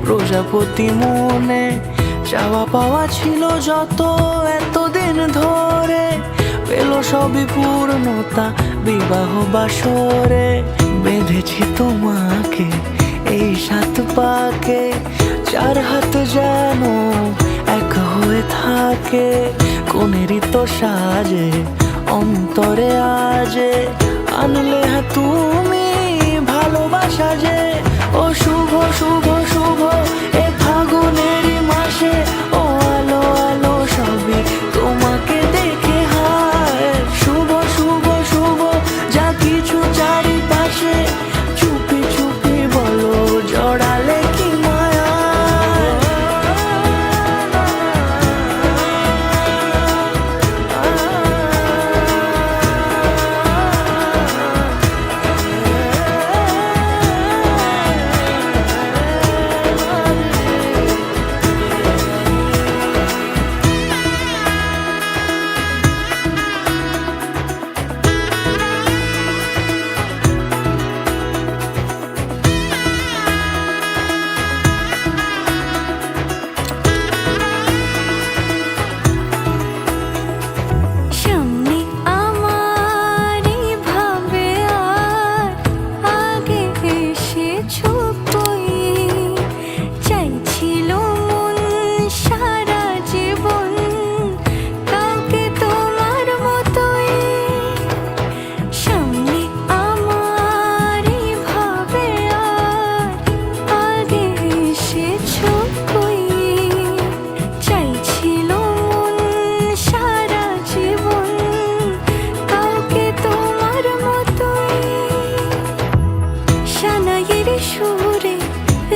প্রজাপতি মনে চাওয়া পাওয়া ছিল যত এতদিন ধরে, পেল সবই পূর্ণতা বিবাহ বাসরে। বেঁধেছি তোমাকে এই 7 পাকে, 4 হাত যেন এক হয়ে থাকে। কোনেরই তো সাজে অন্তরে আজে, আনলে হ্যাঁ তুমি ভালোবাসা যে। ও শুভ শুভ শুভ এ ফাগুনেরই মাসে, ও আলো আলো সবই তোমাকে দেখে হায়। শুভ শুভ শুভ যা কিছু চারিপাশে, চুপি চুপি বলো জড়ালে কি মায়া।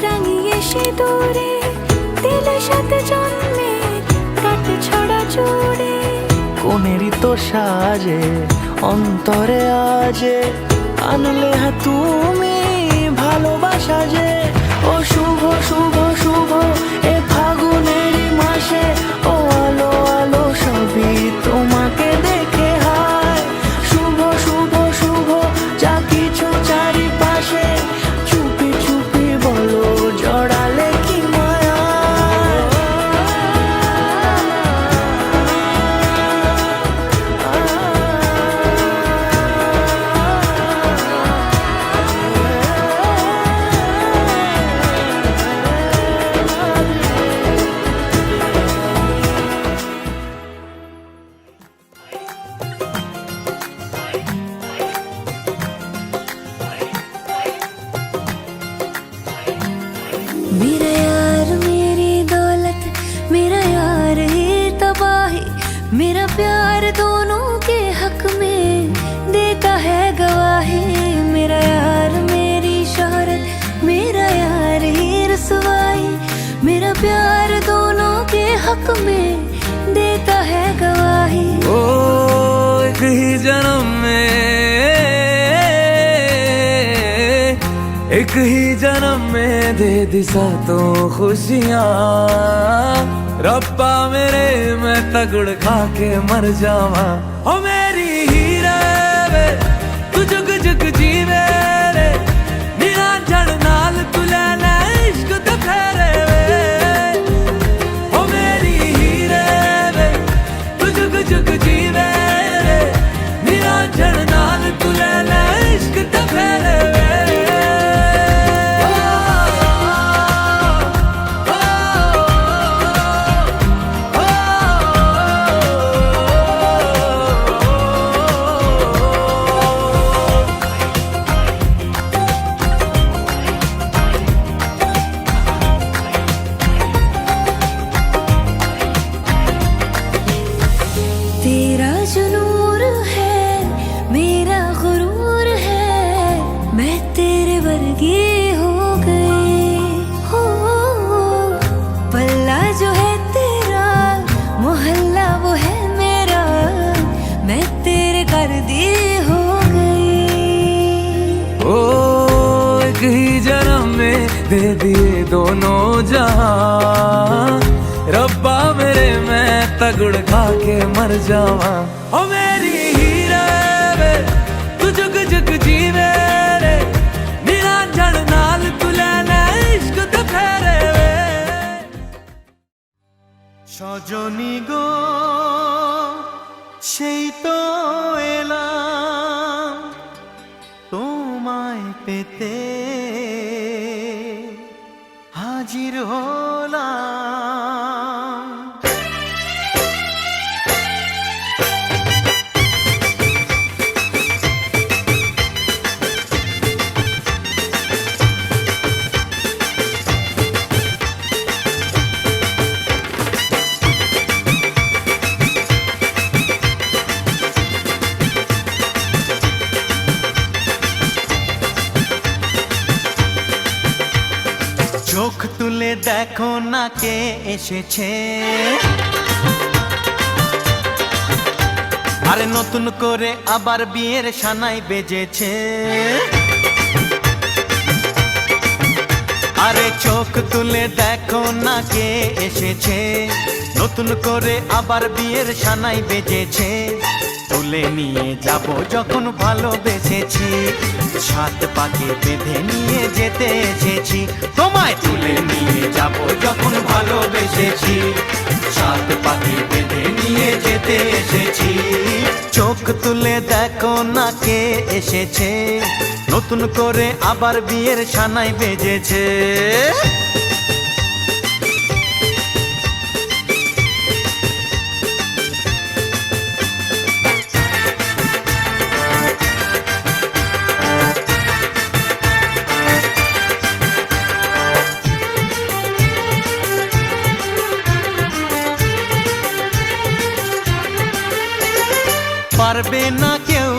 রাঙিয়ে সে দূরে দিলে 7 জন্মে কাট ছড়া জোড়ে। কোনেরই তো সাজে অন্তরে আজে, আনলে হ্যাঁ তুমি ভালোবাসা যে। ও শুভ শুভ শুভ এ ফাগুনেরই মাসে, ও আলো আলো সবই তোমাকে দেখে হায়। শুভ শুভ শুভ যা কিছু চারিপাশে, চুপি চুপি বলো জড়ালে কি মায়া। मेरा यार मेरी दौलत, मेरा यार ही तबाही, मेरा प्यार दोनों के हक में देता है गवाही। मेरा यार मेरी शोहरत, मेरा यार ही रसवाई, मेरा प्यार दोनों के हक में देता है गवाही। ओ एक ही जन्म में, एक ही जन्म में दे दी 7 खुशियाँ। रब्बा मेरे मैं तगड़ खा के मर जावा। ओ मेरी हीरे वे तू जुग जुग जीवे रे, निरंजन नाल तू लेना इश्क ते फेरे वे। ओ मेरी हीरे वे तू जुग जुग जीवे रे, निरंजन नाल तू लेना इश्क ते फेरे वे। तेरा जो नूर है मेरा गुरूर है, मैं तेरे वर्गी हो गई हो। पल्ला जो है तेरा मोहल्ला वो है मेरा, मैं तेरे कर दी हो गई। ओ एक ही जन्म में दे दिए दोनों जहां। रब्बा मेरे मैं तगड़ खा के मर जावा। ओ मेरी हीरे वे तू जुग जुग जीवे रे, निरंजन नाल तू लेना इश्क ते फेरे वे। সজনী গো সেই তো এলাম তোমায় পেতে হাজির হলাম। চোখ তুলে দেখো না কে এসেছে, আরে নতুন করে আবার বিয়ের সানাই বেজেছে। আরে চোখ তুলে দেখো না কে এসেছে, নতুন করে আবার বিয়ের সানাই বেজেছে। তুলে নিয়ে যাব যখন ভালোবেসেছি, সাত পাকে বেঁধে নিয়ে যেতে এসেছি। তোমায় তুলে নিয়ে যাব যখন ভালোবেসেছি, সাত পাকে বেঁধে নিয়ে যেতে এসেছি। চোখ তুলে দেখো না কে এসেছে, নতুন করে আবার বিয়ের সানাই বেজেছে। পারবে না কেউ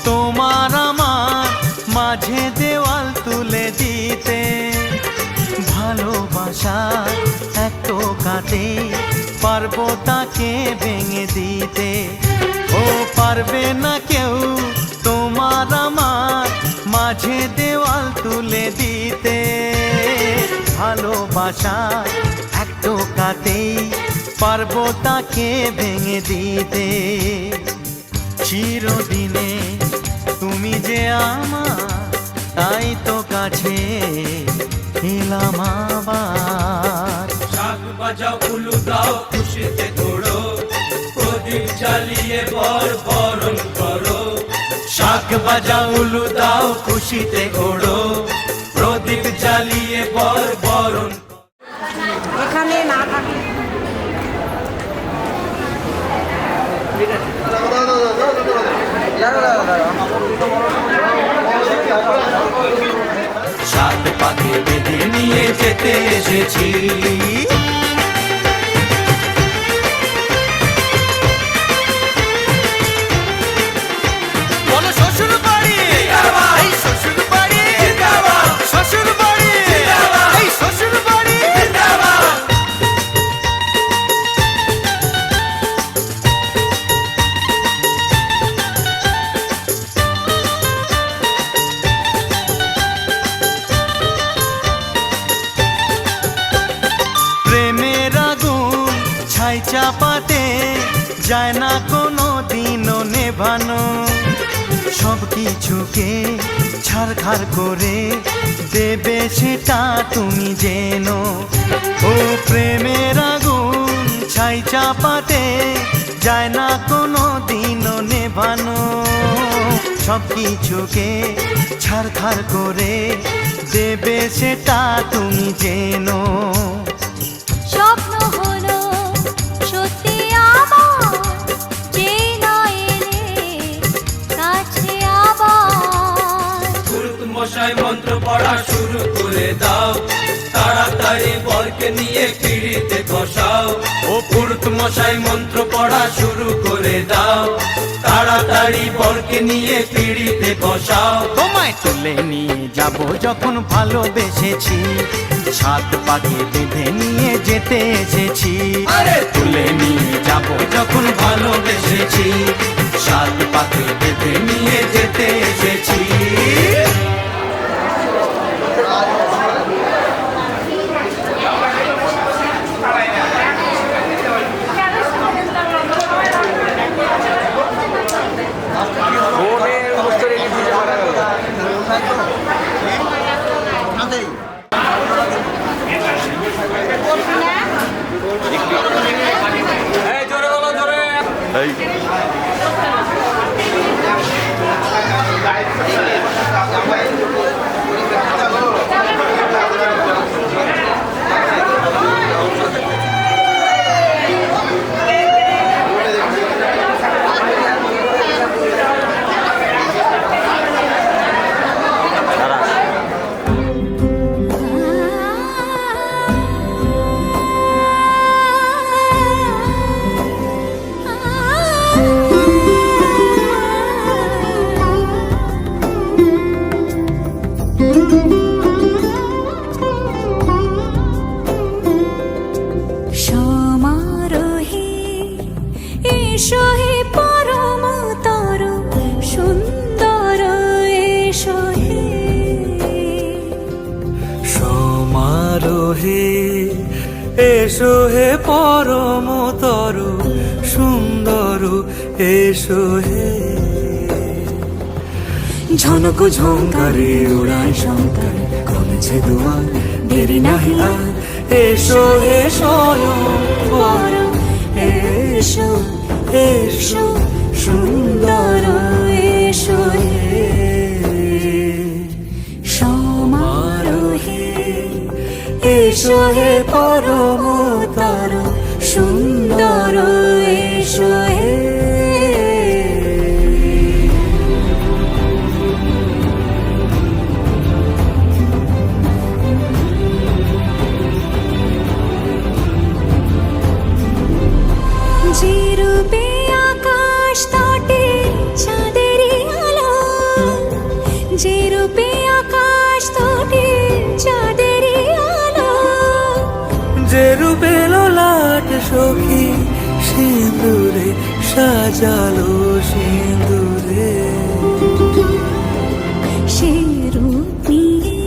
তোমার আমার মাঝে দেওয়াল তুলে দিতে, ভালোবাসা এক টোকাতে পারবো তাকে ভেঙে দিতে। ও পারবে না কেউ তোমার আমার মাঝে দেওয়াল তুলে দিতে, ভালোবাসা এক টোকাতেই পারবো তাকে ভেঙে দিতে। চিরদিনে তুমি যে আমার, তাই তো কাছে এলাম আবার। শাক বাজাও উলু দাও খুশিতে ঘোড়ো, প্রদীপ জ্বালিয়ে বরণ করো। শাক বাজাও উলু দাও খুশিতে ঘোড়ো, প্রদীপ জ্বালিয়ে বরণ। এখানে না থাকে সাত পাকে বেঁধে নিয়ে যেতে এসেছি। বলো শ্বশুর বাড়ি, এই শ্বশুর বাড়ি, শ্বশুর বাড়ি, এই শ্বশুর বাড়ি। প্রেমের আগুন ছাই চাপাতে যায় না কোনো দিনও নেভানো, সব কিছুকে ছাড়খাড় করে দেবে সেটা তুমি জেনো। ও প্রেমের আগুন ছাই চাপাতে যায় না কোনো দিনও নেভানো, সব কিছুকে ছাড়খাড় করে দেবে সেটা তুমি জেনো। স্বপ্ন হলো সত্যি আমার, যে না এলে কাছে আবার। পুরুত মশাই মন্ত্র পড়া শুরু করে দাও, তাড়াতাড়ি বরকে নিয়ে পিড়িতে বসাও। ও পুরুত মশাই মন্ত্র পড়া শুরু করে দাও, তাড়াতাড়ি বরকে নিয়ে পিড়িতে বসাও। তোমায় তুলে নিয়ে যাব যখন ভালোবেসেছি, সাত পাকে বেঁধে নিয়ে যেতে এসেছি। আরে তুলে নিয়ে যাব যখন ভালোবেসেছি, সাত পাকে বেঁধে নিয়ে যেতে এসেছি। না সমারোহে এসো হে পরমতর সুন্দর এসো হে সমারোহে এসো হে পরমতর সুন্দর এসো হে ঝনক ঝঙ্কারে উড়ায় শঙ্কর কমেছে দুয়ার দেরি নাহি আর এসো হে স্বয়ং বর এসো এসো সুন্দর এসো হে সমারোহে এসো হে পরমতর সুন্দর এসো হে যে রূপে আকাশ তটে চাঁদেরই আলো যে রূপে আকাশ তটে চাঁদেরই আলো যে রূপে ললাট সখী সিঁদুরে সাজালো সিঁদুরে সে রূপ নিয়ে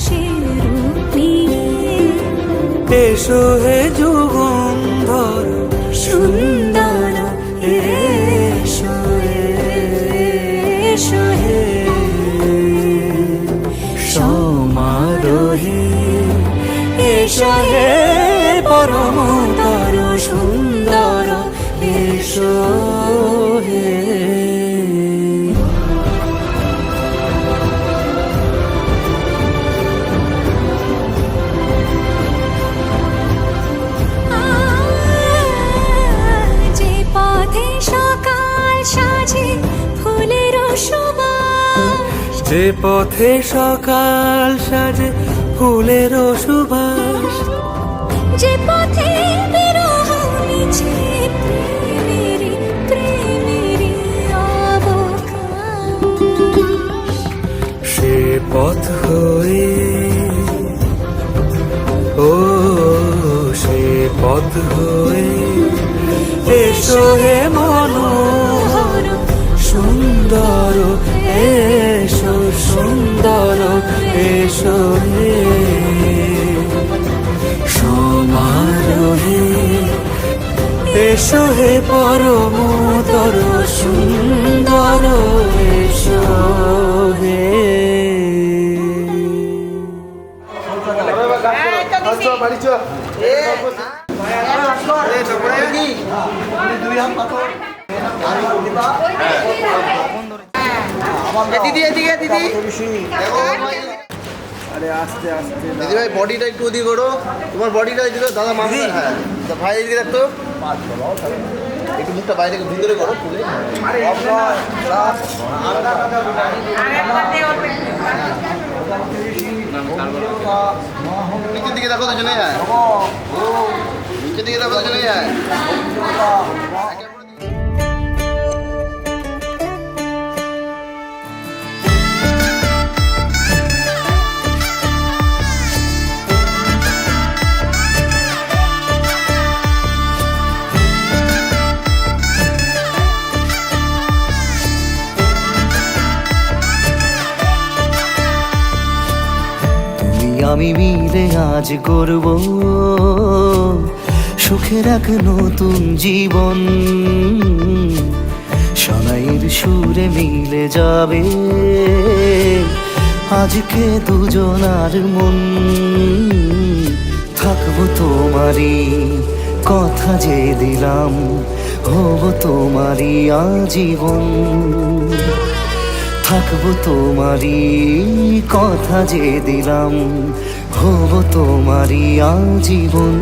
সে রূপ নিয়ে এসো হে যুগন্ধর সুন্দর এসো এসো হে সমারোহে এসো হে পরমতর সুন্দর এসো হে যে পথে সকাল সাজে ফুলের সুবাস যে পথে সকাল সাজে ফুলের সুবাস যে পথে বিরহ মিছে প্রেমেরই প্রেমেরই অবকাশ সে পথ হয়ে ও সে পথ হয়ে এসো হে মনোহর সুন্দর এসো সুন্দর এসো হে সমারোহে এসো হে পরমতর সুন্দর এসো হে দিদি এদিকে দিদি আরে আস্তে আস্তে দিদি ভাই বডিটা একটু ওদিকে করো তোমার বডিটা এদিকে দাদা মামা হ্যাঁ তো ভাই এদিকে রাখতো একটু মুখটা বাইরে ভিতরে করো খুলে নিচের দিকে দেখো দুজনে যায় নিচের দিকে দেখো দুজনে যায় আমি মিলে আজ করব সুখের এক নতুন জীবন শোনাইয়ের সুরে মিলে যাবে আজকে দুজনার মন থাকবো তোমারই কথা যে দিলাম হব তোমারই আজীবন, থাকবো তোমারই কথা যে দিলাম হব তোমারই আজীবন।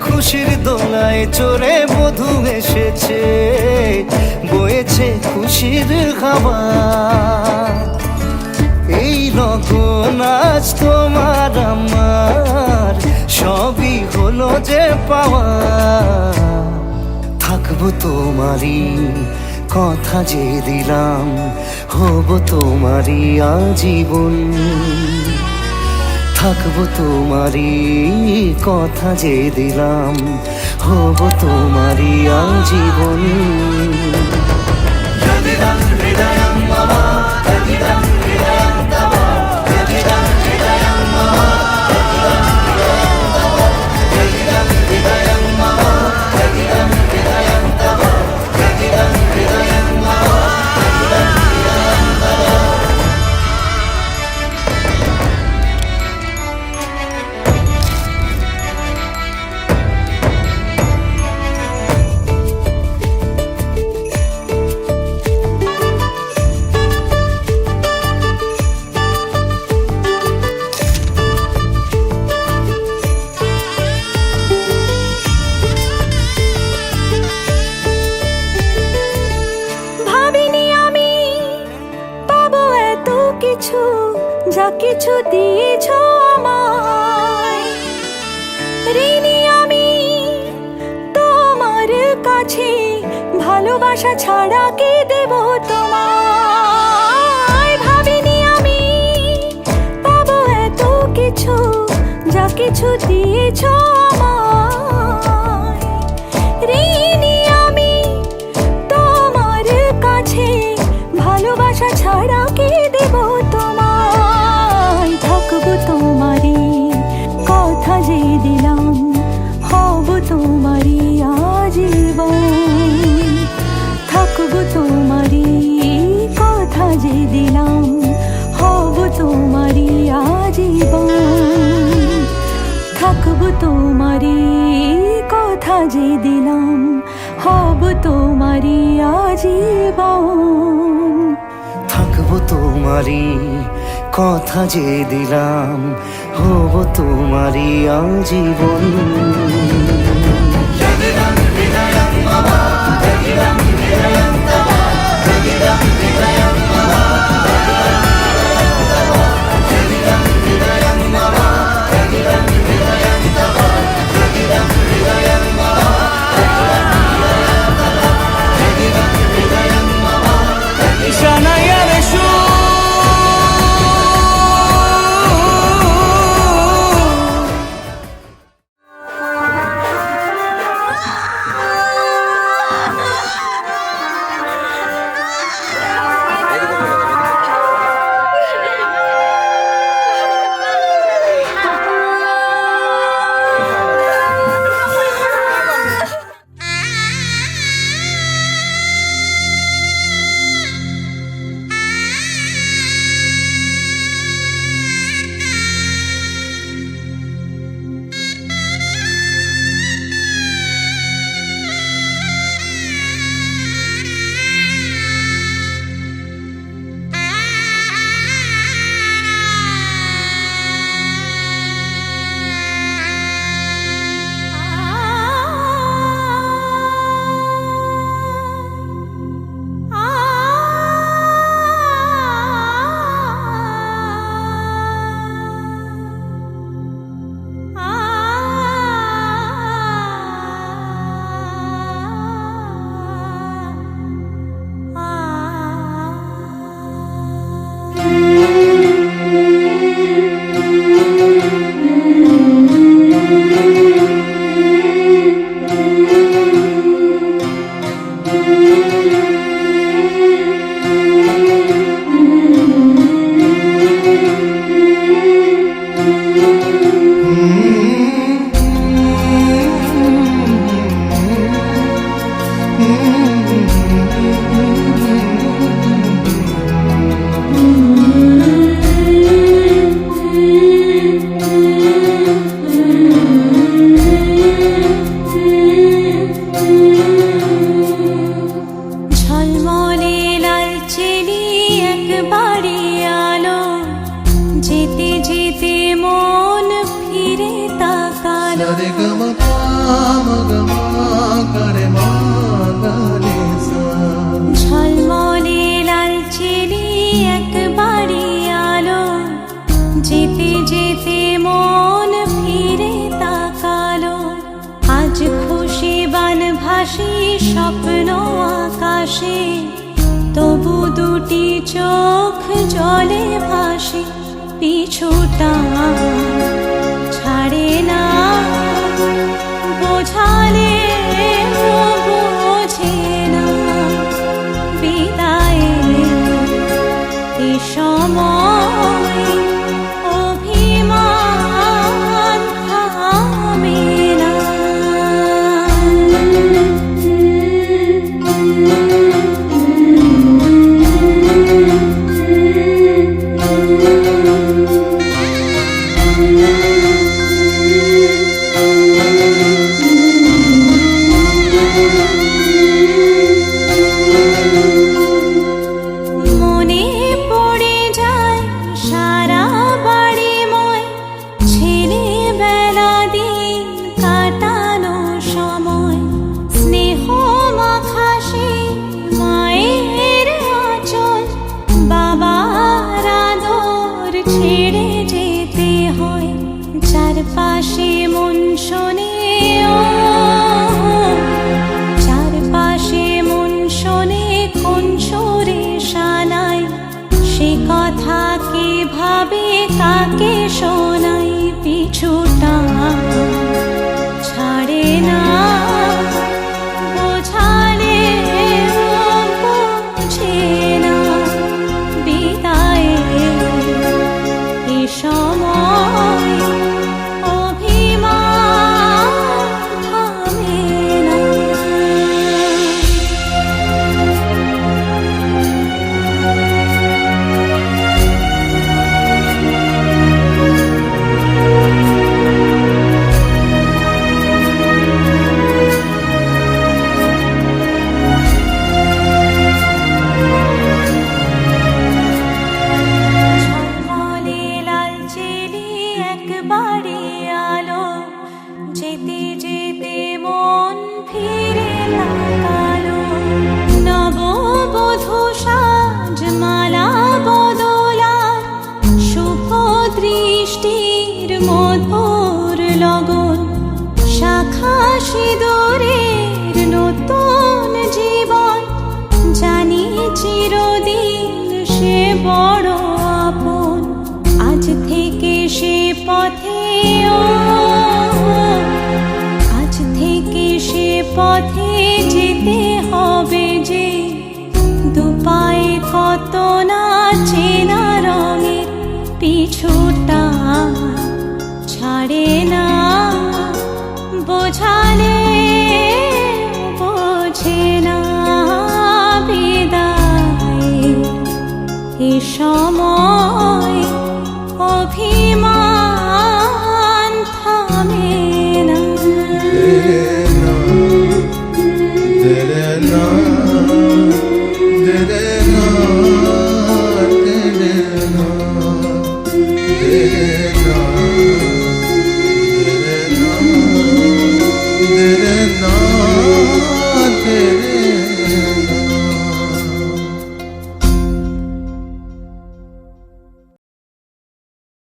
খুশির দোলায় চড়ে বধূ এসেছে, বয়েছে খুশির হাওয়া, এই লগন আজ তোমার আমার সবই হলো যে পাওয়া, থাকবো তোমারই কথা যে দিলাম হব তোমারই আজীবন, থাকবো তোমারই কথা যে দিলাম হব তোমারই আজীবন। যা কিছু দিয়েছ আমায়, ঋণী আমি তোমার কাছে, ভালোবাসা ছাড়া কি দেব তোমায়। ভাবিনি আমি পাবো এত কিছু, যা কিছু দিয়েছ আমায়, ঋণী আমি তোমার কাছে, ভালোবাসা ছাড়া কি দেব তোমায়। থাকবো তোমারই কথা যে দিলাম হব তোমারই আজীবন, থাকবো তোমারই কথা যে দিলাম হব তোমারই আজীবন, থাকবো তোমারই কথা যে দিলাম হব তোমারই আজীবন, থাকবো তোমারই কথা যে দিলাম হব তোমারই আজীবন। ঝলমলে লালচেলি একবারই আলো, যেতে যেতে মন ফিরে তাকালো। আজ খুশি বানভাসি স্বপ্ন আকাশে, তবু দুটি চোখ জলে ভাসে। পিছুটা ছাড়ে না, বোঝালে বোঝে না। বিদায়ের এ সময় অভিমান থামে না। মনে পড়ে যায় সারা বাড়িময় ছেলেবেলা দিন কাটানো সময়। স্নেহ মাখাসে মায়ের আঁচল, বাবার আদর ছেড়ে যেতে হয়। চারপাশে মন শোনে, চারপাশে মন শোনে কোন সুরে শানাই। সে কথা কে ভাবে কাকে শোনাই। পিছুটা ছাড়ে না, বোঝালে বোঝে না। বিদায়ের এ সময় অভিমান থামে না। ঝলমলে লালচেলি একবারে আলো, যেতে যেতে মন ফিরে তাকালো। নববধূ সাজ মালা বদলার, শুভ দৃষ্টির মধুর লগন। শাখা সিঁদুরের নতুন জীবন, জানি চিরদিন সে বড় আপন। আজ থেকে সে পথে, আজ থেকে সে পথে যেতে হবে যে। দুপায়ে কত না চেনা রঙের, পিছুটা ছাড়ে না। বোঝালে বোঝে না। বিদায়ের এ সময়